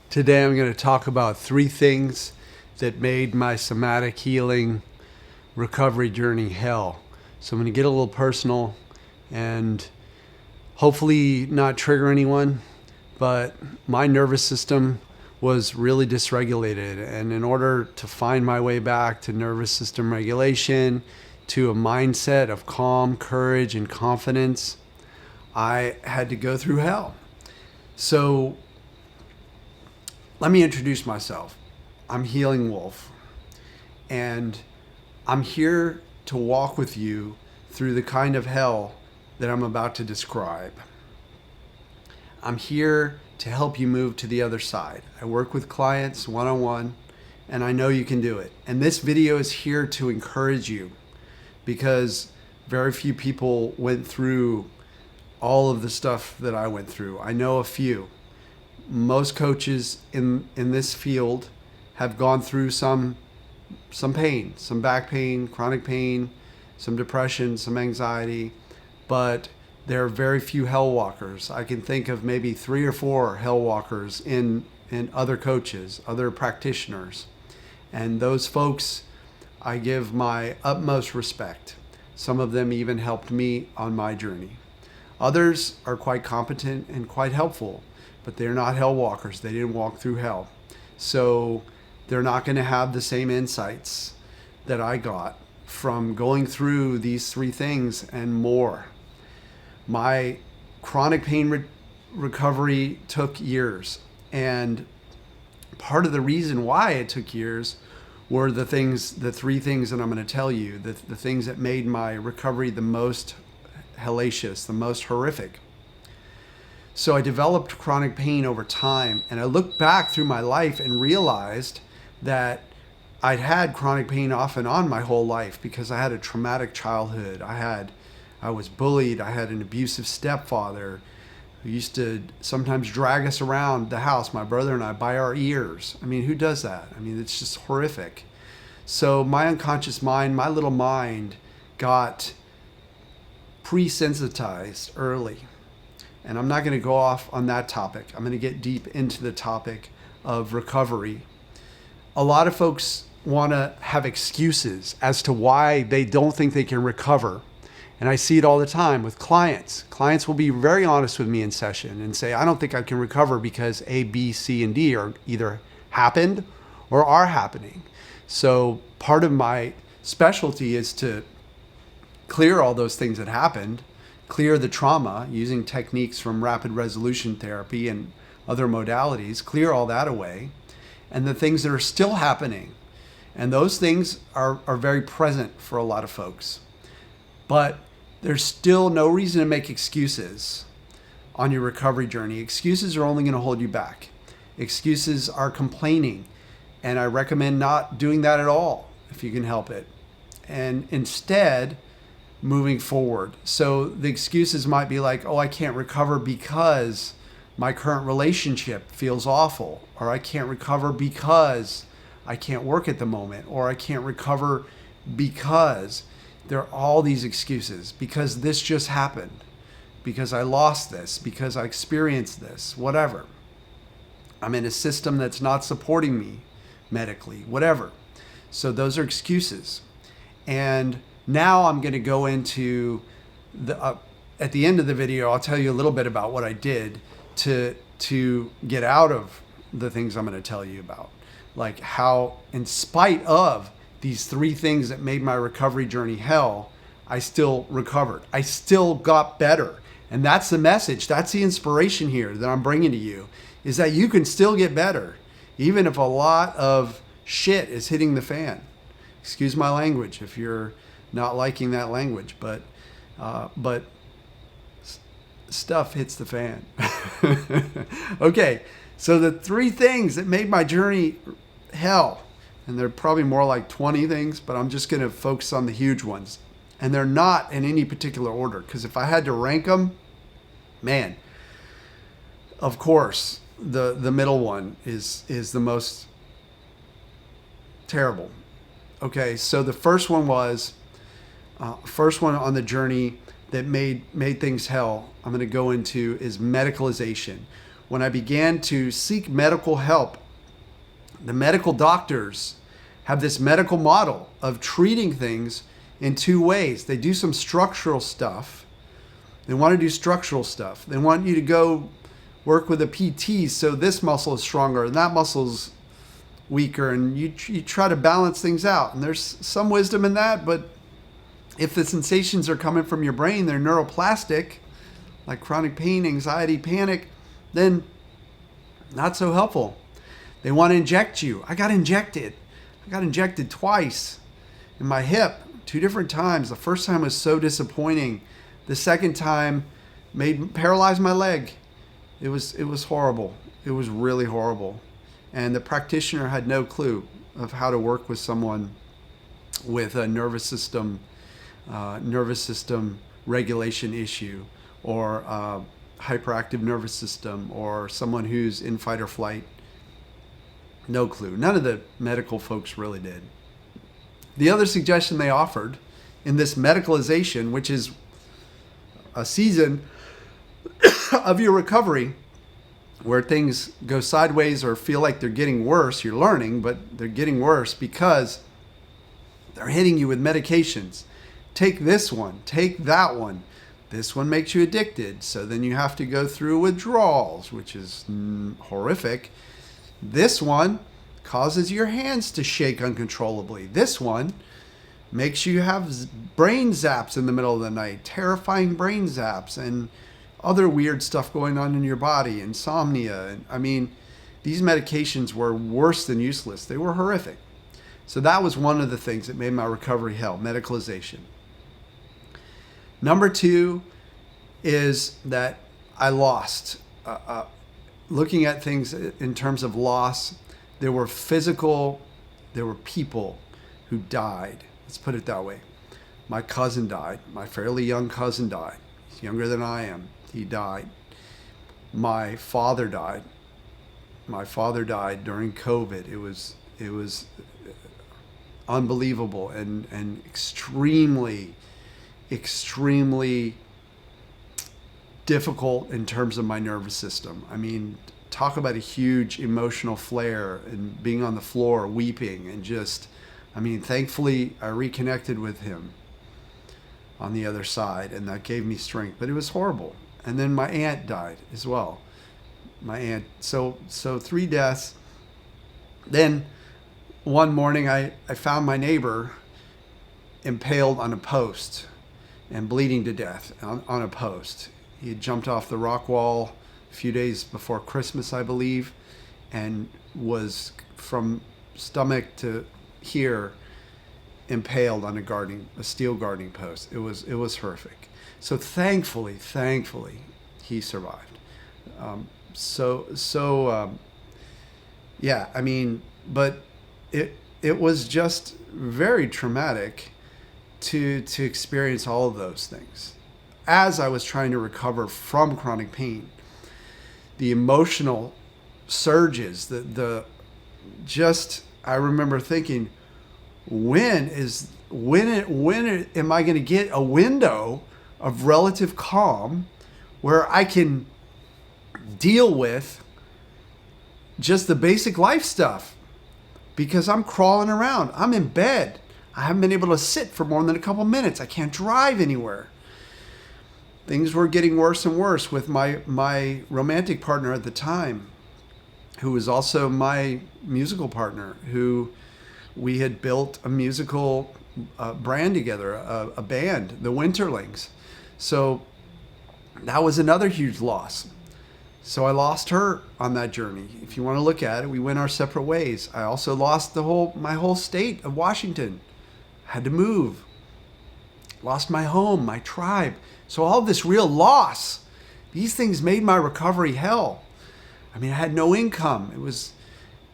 Today I'm going to talk about 3 things that made my somatic healing recovery journey hell. So I'm going to get a little personal and hopefully not trigger anyone, but my nervous system was really dysregulated. And in order to find my way back to nervous system regulation, to a mindset of calm, courage, and confidence, I had to go through hell. So let me introduce myself. I'm Healing Wolf, and I'm here to walk with you through the kind of hell that I'm about to describe. I'm here to help you move to the other side. I work with clients one-on-one, and I know you can do it. And this video is here to encourage you because very few people went through all of the stuff that I went through. I know a few. Most coaches in this field have gone through some pain, some back pain, chronic pain, some depression, some anxiety, but there are very few hell walkers. I can think of maybe 3 or 4 hell walkers in other coaches, other practitioners. And those folks, I give my utmost respect. Some of them even helped me on my journey. Others are quite competent and quite helpful, but they're not hell walkers. They didn't walk through hell. So they're not going to have the same insights that I got from going through these 3 things and more. My chronic pain recovery took years. And part of the reason why it took years were the 3 things that I'm going to tell you, the things that made my recovery the most hellacious, the most horrific. So I developed chronic pain over time, and I looked back through my life and realized that I'd had chronic pain off and on my whole life because I had a traumatic childhood. I was bullied. I had an abusive stepfather who used to sometimes drag us around the house, my brother and I, by our ears. I mean, who does that? I mean, it's just horrific. So my unconscious mind, my little mind, got pre-sensitized early. And I'm not going to go off on that topic. I'm going to get deep into the topic of recovery. A lot of folks want to have excuses as to why they don't think they can recover. And I see it all the time with clients. Clients will be very honest with me in session and say, I don't think I can recover because A, B, C, and D are either happened or are happening. So part of my specialty is to clear all those things that happened, clear the trauma using techniques from rapid resolution therapy and other modalities, clear all that away, and the things that are still happening. And those things are very present for a lot of folks. But there's still no reason to make excuses on your recovery journey. Excuses are only going to hold you back. Excuses are complaining, and I recommend not doing that at all if you can help it. And instead, moving forward. So the excuses might be like, oh, I can't recover because my current relationship feels awful, or I can't recover because I can't work at the moment, or I can't recover because there are all these excuses, because this just happened, because I lost this, because I experienced this, whatever. I'm in a system that's not supporting me medically, whatever. So those are excuses. And now I'm going to go into at the end of the video, I'll tell you a little bit about what I did to get out of the things I'm going to tell you about. Like how, in spite of these 3 things that made my recovery journey hell, I still recovered. I still got better. And that's the message. That's the inspiration here that I'm bringing to you, is that you can still get better, even if a lot of shit is hitting the fan. Excuse my language if you're not liking that language, but stuff hits the fan. Okay, so the 3 things that made my journey hell, and they're probably more like 20 things, but I'm just going to focus on the huge ones. And they're not in any particular order, because if I had to rank them, man, of course, the middle one is the most terrible. Okay, so the first one on the journey that made things hell, I'm going to go into, is medicalization, when I began to seek medical help, the medical doctors have this medical model of treating things in two ways. They do some structural stuff. They want to do structural stuff. They want you to go work with a PT so this muscle is stronger and that muscle's weaker, and you try to balance things out. And there's some wisdom in that, but if the sensations are coming from your brain, they're neuroplastic, like chronic pain, anxiety, panic, then not so helpful. They want to inject you. I got injected twice in my hip, 2 different times. The first time was so disappointing. The second time paralyzed my leg. It was horrible. It was really horrible. And the practitioner had no clue of how to work with someone with a nervous system regulation issue, or hyperactive nervous system, or someone who's in fight or flight. No clue. None of the medical folks really did. The other suggestion they offered in this medicalization, which is a season of your recovery where things go sideways or feel like they're getting worse, you're learning, but they're getting worse because they're hitting you with medications. Take this one, take that one. This one makes you addicted, so then you have to go through withdrawals, which is horrific. This one causes your hands to shake uncontrollably. This one makes you have brain zaps in the middle of the night, terrifying brain zaps, and other weird stuff going on in your body, insomnia. I mean, these medications were worse than useless. They were horrific. So that was one of the things that made my recovery hell, medicalization. Number 2 is that I lost. Looking at things in terms of loss, there were people who died. Let's put it that way. My cousin died. My fairly young cousin died. He's younger than I am. He died. My father died. My father died during COVID. It was unbelievable and extremely difficult in terms of my nervous system. I mean, talk about a huge emotional flare and being on the floor weeping and thankfully I reconnected with him on the other side, and that gave me strength, but it was horrible. And then my aunt died as well. My aunt. So 3 deaths. Then one morning I found my neighbor impaled on a post and bleeding to death on a post. He had jumped off the rock wall a few days before Christmas, I believe, and was from stomach to here impaled on a steel guarding post. It was horrific. So thankfully, he survived. Yeah, I mean, but it was just very traumatic to experience all of those things. As I was trying to recover from chronic pain, the emotional surges, I remember thinking, when am I going to get a window of relative calm where I can deal with just the basic life stuff? Because I'm crawling around. I'm in bed. I haven't been able to sit for more than a couple minutes. I can't drive anywhere. Things were getting worse and worse with my romantic partner at the time, who was also my musical partner, who we had built a musical brand together, a band, the Winterlings. So that was another huge loss. So I lost her on that journey. If you want to look at it, we went our separate ways. I also lost my whole state of Washington. Had to move. Lost my home, my tribe. So all this real loss, these things made my recovery hell. I mean, I had no income. It was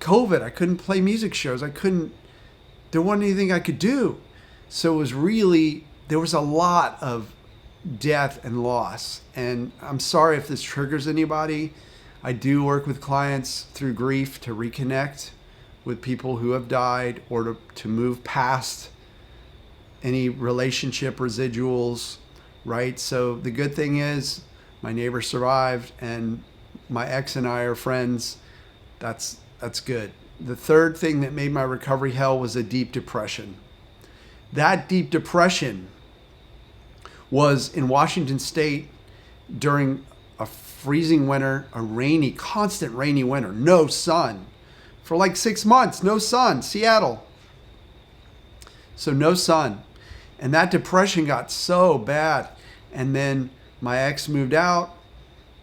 COVID. I couldn't play music shows. There wasn't anything I could do. So it was there was a lot of death and loss. And I'm sorry if this triggers anybody. I do work with clients through grief to reconnect with people who have died, or to move past any relationship residuals, right? So the good thing is my neighbor survived, and my ex and I are friends. That's good. The third thing that made my recovery hell was a deep depression. That deep depression was in Washington State during a freezing winter, constant rainy winter, no sun. For like 6 months, no sun, Seattle. So no sun. And that depression got so bad. And then my ex moved out,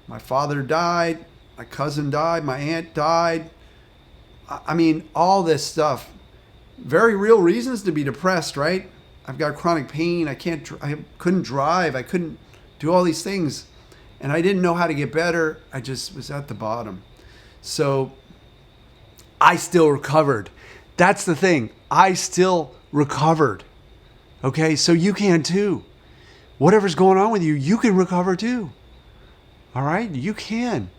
my father died, my cousin died, my aunt died. I mean, all this stuff. Very real reasons to be depressed, right? I've got chronic pain. I couldn't drive. I couldn't do all these things. And I didn't know how to get better. I just was at the bottom. So I still recovered. That's the thing. I still recovered. Okay, so you can too. Whatever's going on with you, you can recover too. All right, you can.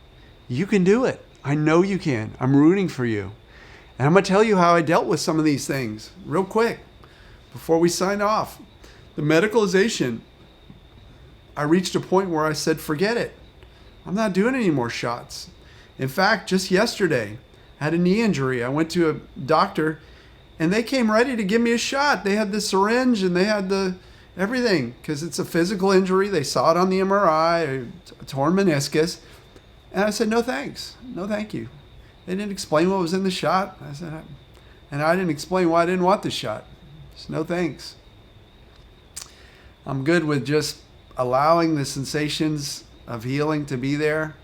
You can do it. I know you can. I'm rooting for you. And I'm going to tell you how I dealt with some of these things real quick before we sign off. The medicalization, I reached a point where I said, forget it. I'm not doing any more shots. In fact, just yesterday, I had a knee injury. I went to a doctor and they came ready to give me a shot. They had the syringe and they had the everything because it's a physical injury. They saw it on the MRI, a torn meniscus. And I said, no thanks. No thank you. They didn't explain what was in the shot. I didn't explain why I didn't want the shot. Just no thanks. I'm good with just allowing the sensations of healing to be there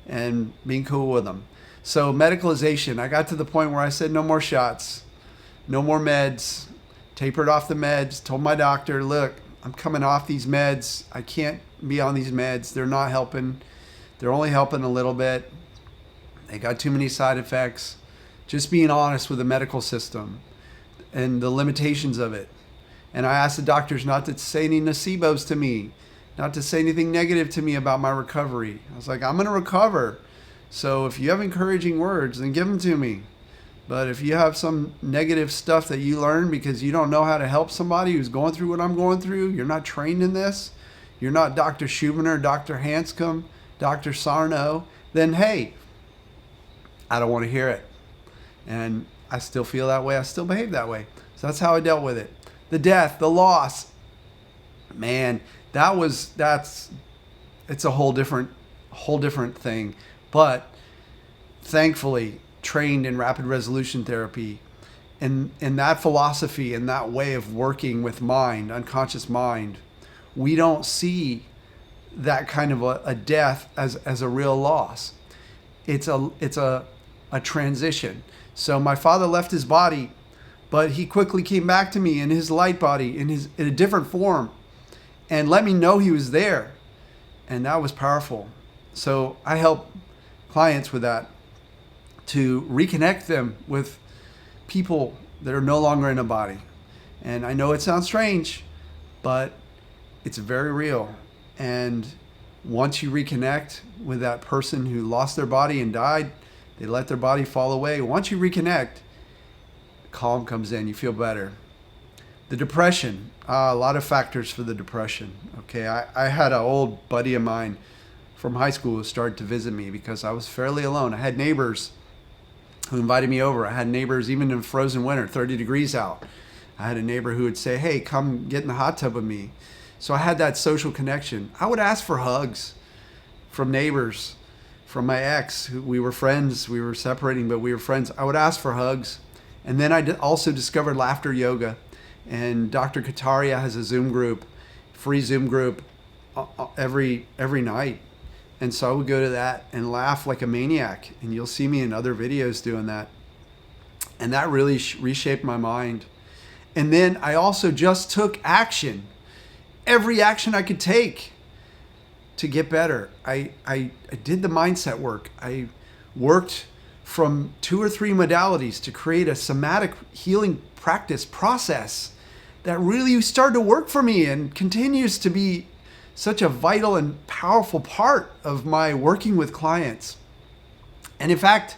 and being cool with them. So medicalization, I got to the point where I said no more shots, no more meds, tapered off the meds, told my doctor, look, I'm coming off these meds. I can't be on these meds. They're not helping. They're only helping a little bit. They got too many side effects. Just being honest with the medical system and the limitations of it. And I asked the doctors not to say any nocebos to me, not to say anything negative to me about my recovery. I was like, I'm going to recover. So if you have encouraging words, then give them to me. But if you have some negative stuff that you learn because you don't know how to help somebody who's going through what I'm going through, you're not trained in this, you're not Dr. Schubiner, Dr. Hanscom, Dr. Sarno, then hey, I don't want to hear it. And I still feel that way. I still behave that way. So that's how I dealt with it. The death, the loss, man, it's a whole different thing. But thankfully, trained in rapid resolution therapy, and in that philosophy and that way of working with mind, unconscious mind, we don't see that kind of a death as a real loss. It's a transition. So my father left his body, but he quickly came back to me in his light body, in a different form, and let me know he was there. And that was powerful. So I help clients with that, to reconnect them with people that are no longer in a body. And I know it sounds strange, but it's very real. And once you reconnect with that person who lost their body and died, they let their body fall away. Once you reconnect, calm comes in, you feel better. The depression, a lot of factors for the depression. Okay, I had an old buddy of mine from high school who started to visit me because I was fairly alone. I had neighbors who invited me over. I had neighbors even in frozen winter, 30 degrees out. I had a neighbor who would say, hey, come get in the hot tub with me. So I had that social connection. I would ask for hugs from neighbors, from my ex, who we were friends. We were separating, but we were friends. I would ask for hugs. And then I also discovered laughter yoga. And Dr. Kataria has a Zoom group, free Zoom group every night. And so I would go to that and laugh like a maniac. And you'll see me in other videos doing that. And that really reshaped my mind. And then I also just took action. Every action I could take to get better. I did the mindset work. I worked from 2 or 3 modalities to create a somatic healing practice process that really started to work for me and continues to be such a vital and powerful part of my working with clients. And in fact,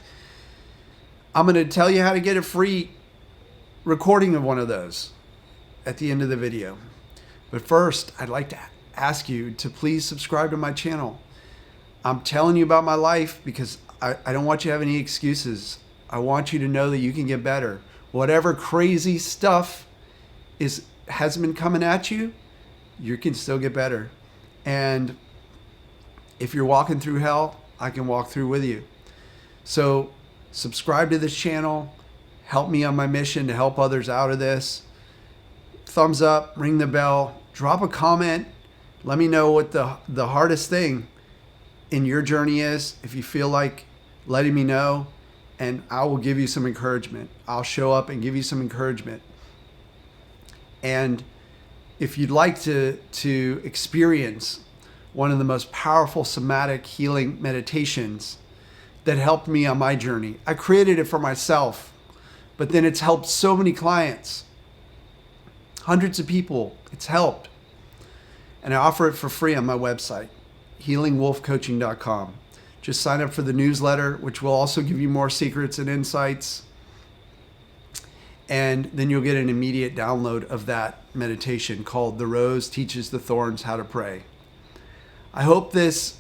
I'm going to tell you how to get a free recording of one of those at the end of the video. But first, I'd like to ask you to please subscribe to my channel. I'm telling you about my life because I don't want you to have any excuses. I want you to know that you can get better. Whatever crazy stuff has been coming at you, you can still get better. And if you're walking through hell, I can walk through with you. So subscribe to this channel. Help me on my mission to help others out of this. Thumbs up, ring the bell, drop a comment. Let me know what the hardest thing in your journey is. If you feel like letting me know, and I will give you some encouragement. I'll show up and give you some encouragement. And if you'd like to experience one of the most powerful somatic healing meditations that helped me on my journey, I created it for myself, but then it's helped so many clients, hundreds of people. It's helped. And I offer it for free on my website, healingwolfcoaching.com. Just sign up for the newsletter, which will also give you more secrets and insights. And then you'll get an immediate download of that meditation called The Rose Teaches the Thorns How to Pray. I hope this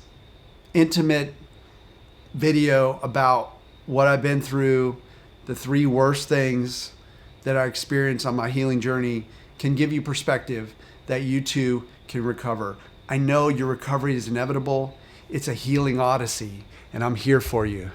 intimate video about what I've been through, the 3 worst things that I experienced on my healing journey, can give you perspective that you too can recover. I know your recovery is inevitable. It's a healing odyssey, and I'm here for you.